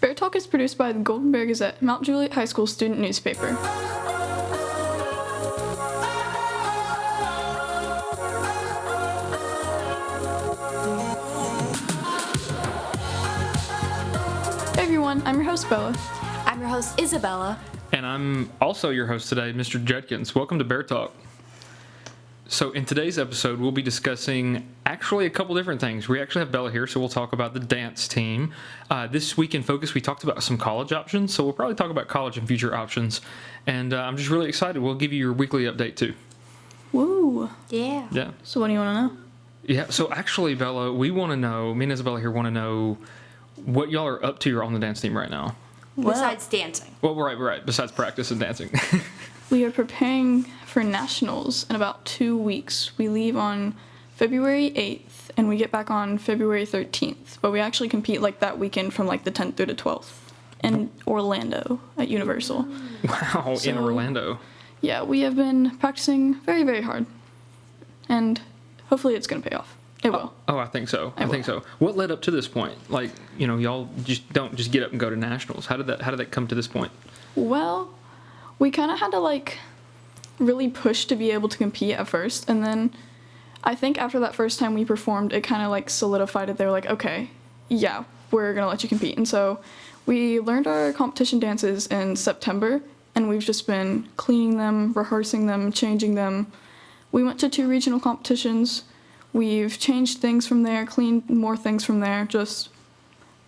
Bear Talk is produced by the Golden Bear Gazette, Mount Juliet High School student newspaper. Hey everyone, I'm your host Bella. I'm your host Isabella. And I'm also your host today, Mr. Judkins. Welcome to Bear Talk. So in today's episode, we'll be discussing actually a couple different things. We actually have Bella here, so we'll talk about the dance team. This week in Focus, we talked about some college options, so we'll probably talk about college and future options. And I'm just really excited. We'll give you your weekly update too. Woo. Yeah. Yeah. So what do you want to know? Yeah, so actually, Bella, we want to know, me and Isabella here want to know what y'all are up to on the dance team right now. Besides dancing. Well, right, besides practice and dancing. We are preparing for nationals in about 2 weeks. We leave on February 8th and we get back on February 13th. But we actually compete like that weekend from like the 10th through the 12th in Orlando at Universal. Wow, in Orlando. Yeah, we have been practicing very, very hard. And hopefully it's going to pay off. It will. Oh, I think so. I think so. What led up to this point? Like, you know, y'all just don't just get up and go to nationals. How did that come to this point? Well, we kind of had to like really push to be able to compete at first, and then I think after that first time we performed, it kind of like solidified it. They were like, okay, yeah, we're gonna let you compete. And so we learned our competition dances in September, and we've just been cleaning them, rehearsing them, changing them. We went to 2 regional competitions. We've changed things from there, cleaned more things from there, just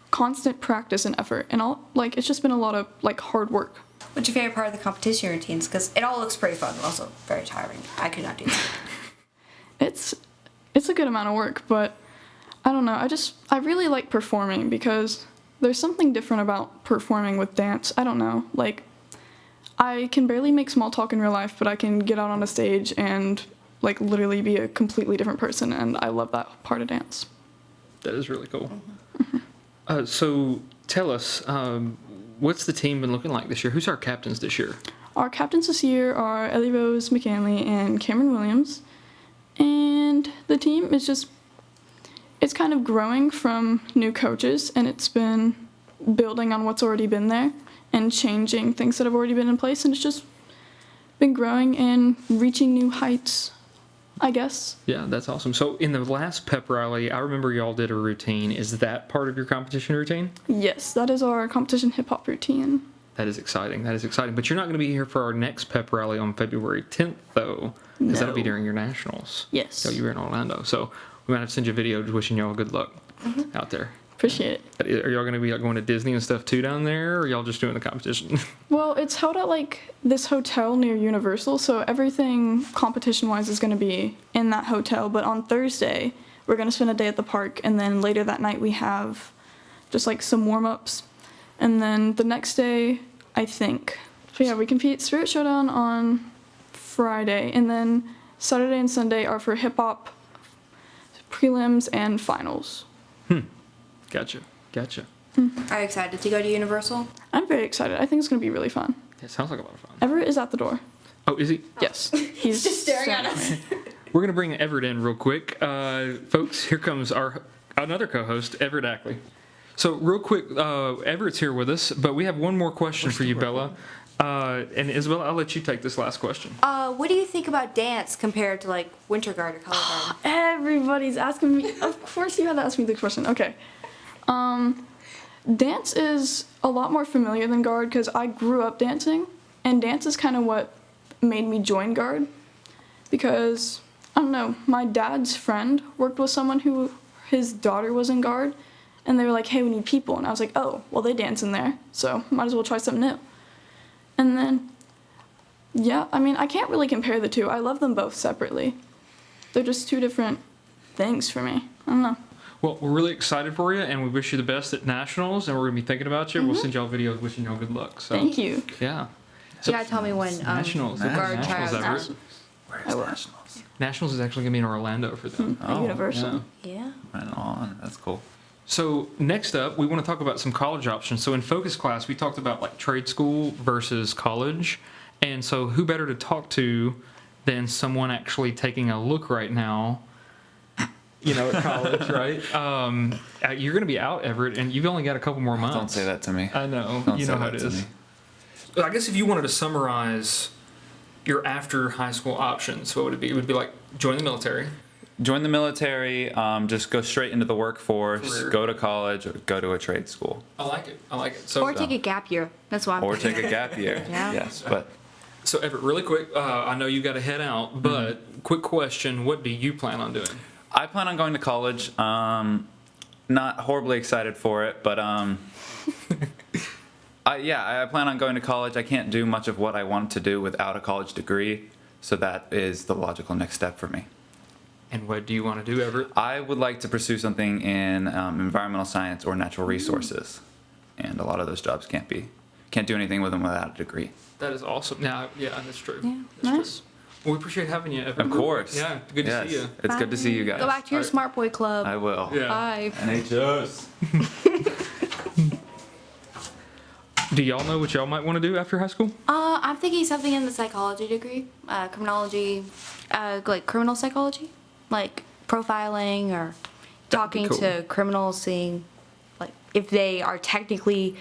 constant practice and effort. And it's just been a lot of like hard work. What's your favorite part of the competition routines? Because it all looks pretty fun, but also very tiring. I could not do that. It's a good amount of work, but I don't know. I really like performing because there's something different about performing with dance. I don't know. Like, I can barely make small talk in real life, but I can get out on a stage and like literally be a completely different person, and I love that part of dance. That is really cool. Mm-hmm. So tell us, what's the team been looking like this year? Who's our captains this year? Our captains this year are Ellie Rose McCanley and Cameron Williams. And the team is it's kind of growing from new coaches, and it's been building on what's already been there and changing things that have already been in place, and it's just been growing and reaching new heights, I guess. Yeah, that's awesome. So in the last pep rally, I remember y'all did a routine. Is that part of your competition routine? Yes, that is our competition hip-hop routine. That is exciting. But you're not going to be here for our next pep rally on February 10th, though, because that'll be during your nationals. Yes. So you're in Orlando. So we might have to send you a video wishing y'all good luck out there. Appreciate it. Are y'all going to be like going to Disney and stuff too down there, or are y'all just doing the competition? Well, it's held at like this hotel near Universal, so everything competition-wise is going to be in that hotel. But on Thursday, we're going to spend a day at the park, and then later that night we have just like some warm-ups. And then the next day, I think, so yeah, we compete Spirit Showdown on Friday, and then Saturday and Sunday are for hip-hop prelims and finals. Gotcha. Are you excited to go to Universal? I'm very excited. I think it's going to be really fun. It sounds like a lot of fun. Everett is at the door. Oh, is he? Yes. He's just staring at us. We're going to bring Everett in real quick. Folks, here comes our another co-host, Everett Ackley. So real quick, Everett's here with us, but we have one more question for you, Bella. And Isabella, I'll let you take this last question. What do you think about dance compared to like Winter Guard or Color Guard? Everybody's asking me. Of course you had to ask me the question. Okay. Dance is a lot more familiar than Guard because I grew up dancing, and dance is kind of what made me join Guard because, I don't know, my dad's friend worked with someone who his daughter was in Guard, and they were like, hey, we need people, and I was like, oh, well, they dance in there, so might as well try something new. And then, yeah, I mean, I can't really compare the two. I love them both separately. They're just 2 different things for me. I don't know. Well, we're really excited for you, and we wish you the best at nationals, and we're going to be thinking about you. We'll send y'all videos wishing y'all good luck. So, thank you. Yeah. So, you gotta tell me when nationals. Guard Nationals, tryouts. Everett. Where's Nationals? Nationals is actually going to be in Orlando for them. At Universal. Yeah. Right on. That's cool. So next up, we want to talk about some college options. So in focus class, we talked about like trade school versus college. And so who better to talk to than someone actually taking a look right now at college, right? You're going to be out, Everett, and you've only got a couple more months. Don't say that to me. I know. Don't You say know how that it to is. me. I guess if you wanted to summarize your after high school options, what would it be? It would be like join the military. Join the military. Just go straight into the workforce. Career. Go to college, or go to a trade school, I like it. So, Or take a gap year. That's what I'm or thinking. take a gap year. Yeah. Yes, but so Everett, really quick. I know you got to head out, but quick question: what do you plan on doing? I plan on going to college. Not horribly excited for it, but I plan on going to college. I can't do much of what I want to do without a college degree, so that is the logical next step for me. And what do you want to do, Everett? I would like to pursue something in environmental science or natural resources, and a lot of those jobs can't do anything with them without a degree. That is awesome. Now, yeah, that's true. Yeah. That's Nice. true. Well, we appreciate having you, Everett. Of course. Yeah, good to see you. It's good to see you guys. Go back to your Alright. smart boy club. I will. Yeah. Bye. NHS. Do y'all know what y'all might want to do after high school? I'm thinking something in the psychology degree, criminology, like criminal psychology, like profiling or talking cool. to criminals, seeing like if they are technically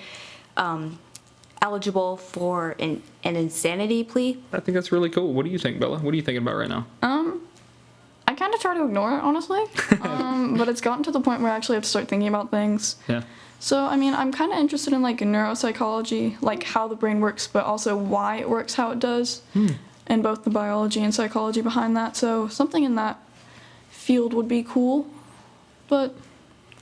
eligible for an insanity plea. I think that's really cool. What do you think, Bella? What are you thinking about right now? I kind of try to ignore it, honestly. But it's gotten to the point where I actually have to start thinking about things. Yeah. So, I mean, I'm kind of interested in, like, neuropsychology, like, how the brain works, but also why it works how it does, and both the biology and psychology behind that. So, something in that field would be cool, but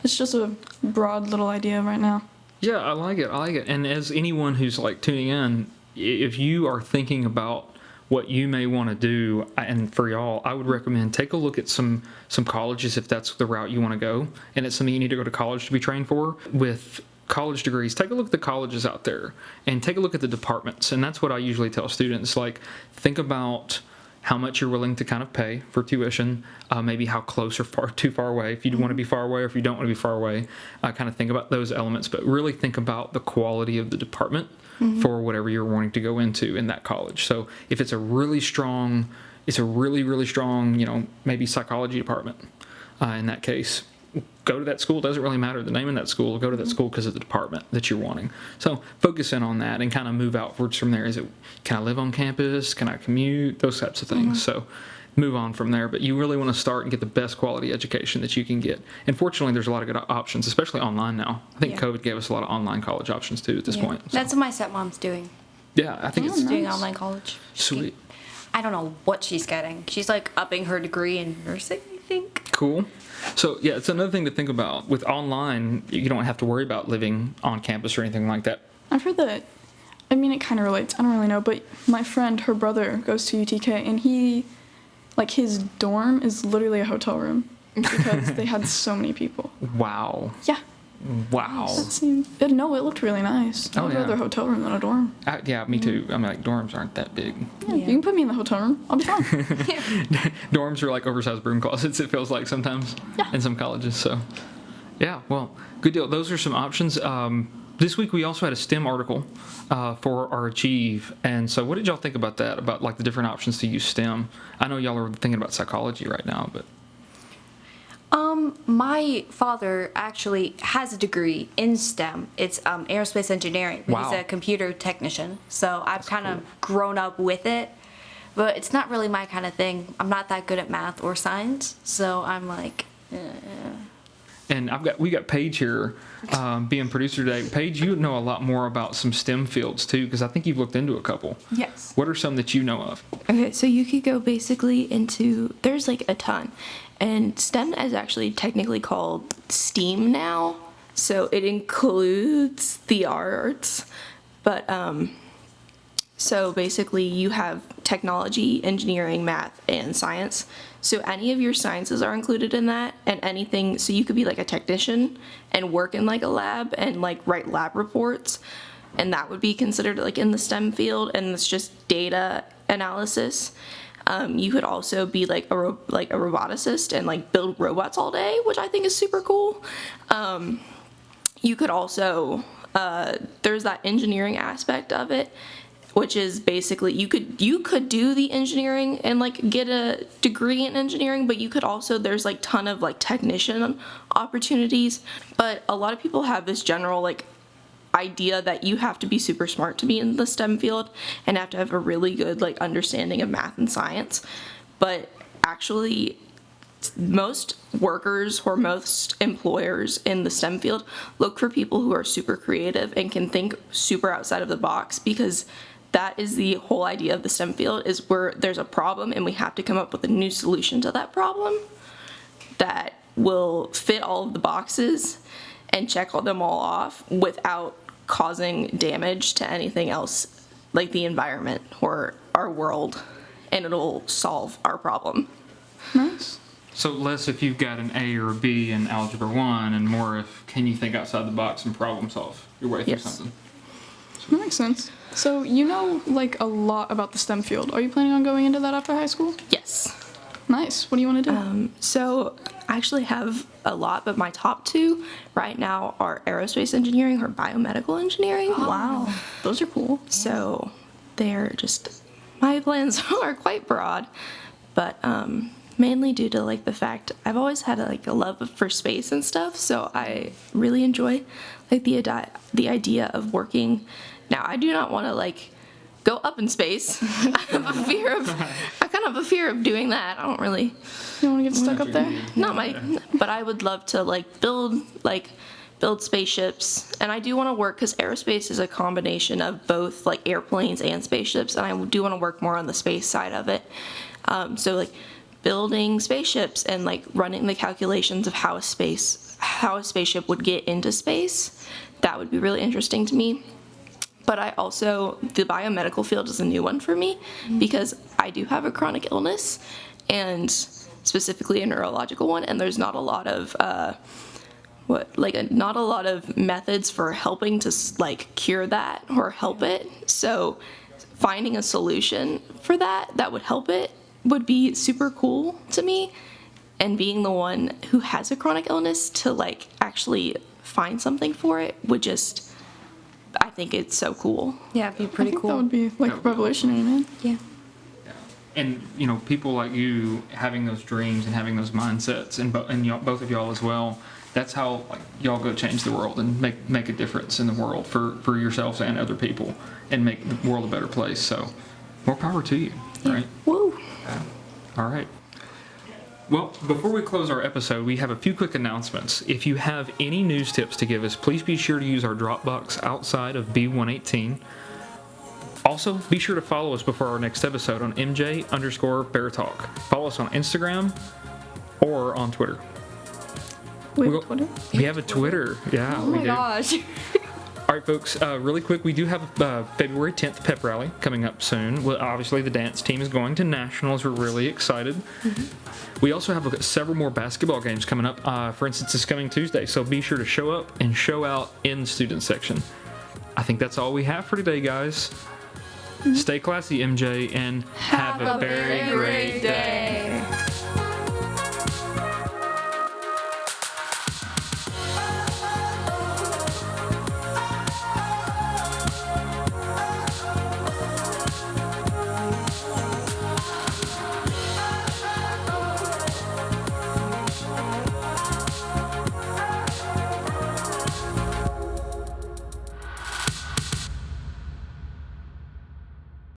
it's just a broad little idea right now. Yeah, I like it. And as anyone who's like tuning in, if you are thinking about what you may want to do, and for y'all, I would recommend take a look at some colleges if that's the route you want to go, and it's something you need to go to college to be trained for. With college degrees, take a look at the colleges out there and take a look at the departments. And that's what I usually tell students, like, think about how much you're willing to kind of pay for tuition, maybe how close or too far away, if you want to be far away or if you don't want to be far away, kind of think about those elements, but really think about the quality of the department for whatever you're wanting to go into in that college. So if it's a really strong, maybe psychology department, in that case, go to that school. It doesn't really matter the name of that school. Go to that school because of the department that you're wanting. So focus in on that and kind of move outwards from there. Can I live on campus? Can I commute? Those types of things. So move on from there. But you really want to start and get the best quality education that you can get. And fortunately, there's a lot of good options, especially online now. I think Yeah. COVID gave us a lot of online college options too at this point. So, That's what my stepmom's doing. yeah, I think Oh, it's She's doing Nice. online college. She's sweet. getting- I don't know what she's getting. She's like upping her degree in nursing, I think. Cool. So yeah, it's another thing to think about. With online, you don't have to worry about living on campus or anything like that. I've heard that, I mean, it kind of relates, I don't really know, but my friend, her brother, goes to UTK, and his dorm is literally a hotel room because they had so many people. Wow. Yeah. Wow. It looked really nice. Oh, I'd yeah. rather a hotel room than a dorm. Yeah, me too. I mean, like, dorms aren't that big. Yeah, Yeah. You can put me in the hotel room. I'll be fine. Dorms are like oversized broom closets, it feels like sometimes in some colleges. So, yeah, well, good deal. Those are some options. This week we also had a STEM article for our Achieve. And so what did y'all think about that, about like the different options to use STEM? I know y'all are thinking about psychology right now, but... My father actually has a degree in STEM. It's aerospace engineering. But Wow. He's a computer technician. So I've kind of grown up with it. But it's not really my kind of thing. I'm not that good at math or science. So I'm like, And we got Paige here, being producer today. Paige, you know a lot more about some STEM fields too, because I think you've looked into a couple. Yes. What are some that you know of? Okay, so you could go basically into, there's like a ton. And STEM is actually technically called STEAM now. So it includes the arts. But, so basically you have technology, engineering, math, and science. So any of your sciences are included in that, and anything, so you could be like a technician and work in like a lab and like write lab reports. And that would be considered like in the STEM field, and it's just data analysis. You could also be like a roboticist and like build robots all day, which I think is super cool. You could also there's that engineering aspect of it. which is basically you could do the engineering and like get a degree in engineering, but you could also, there's like ton of like technician opportunities. But a lot of people have this general like idea that you have to be super smart to be in the STEM field and have to have a really good like understanding of math and science. But actually, most workers or most employers in the STEM field look for people who are super creative and can think super outside of the box, because that is the whole idea of the STEM field, is where there's a problem and we have to come up with a new solution to that problem that will fit all of the boxes and check them all off without causing damage to anything else, like the environment or our world, and it'll solve our problem. Nice. So less if you've got an A or a B in Algebra 1, and more if can you think outside the box and problem solve your way through Yes. something. That makes sense. So you know like a lot about the STEM field. Are you planning on going into that after high school? Yes. Nice. What do you want to do? So I actually have a lot, but my top two right now are aerospace engineering or biomedical engineering. Wow. Those are cool. So they're just, my plans are quite broad, but mainly due to like the fact I've always had like a love for space and stuff. So I really enjoy like the idea of working. Now I do not want to like go up in space. I kind of have a fear of doing that. I don't really, You want to get stuck up there? but I would love to build spaceships, and I do want to work, because aerospace is a combination of both like airplanes and spaceships, and I do want to work more on the space side of it. So like building spaceships and like running the calculations of how a spaceship would get into space, that would be really interesting to me. But the biomedical field is a new one for me, because I do have a chronic illness, and specifically a neurological one, and there's not a lot of not a lot of methods for helping to like cure that or help it. So finding a solution for that would help it would be super cool to me, and being the one who has a chronic illness to like actually find something for it would just, I think it's so cool. Yeah, it'd be I pretty think cool. that would be like revolutionary, man. Yeah. And you know, people like you having those dreams and having those mindsets, and both of y'all as well. That's how like y'all go change the world and make a difference in the world for yourselves and other people, and make the world a better place. So, more power to you, right? Woo! All right. Well, before we close our episode, we have a few quick announcements. If you have any news tips to give us, please be sure to use our Dropbox outside of B118. Also, be sure to follow us before our next episode on MJ_Bear Talk. Follow us on Instagram or on Twitter. We have Twitter? We have a Twitter. Yeah, Oh we my do. gosh. All right, folks, really quick, we do have February 10th pep rally coming up soon. Well, obviously, the dance team is going to nationals. We're really excited. Mm-hmm. We also have several more basketball games coming up. For instance, this coming Tuesday, so be sure to show up and show out in the student section. I think that's all we have for today, guys. Stay classy, MJ, and have a very great day.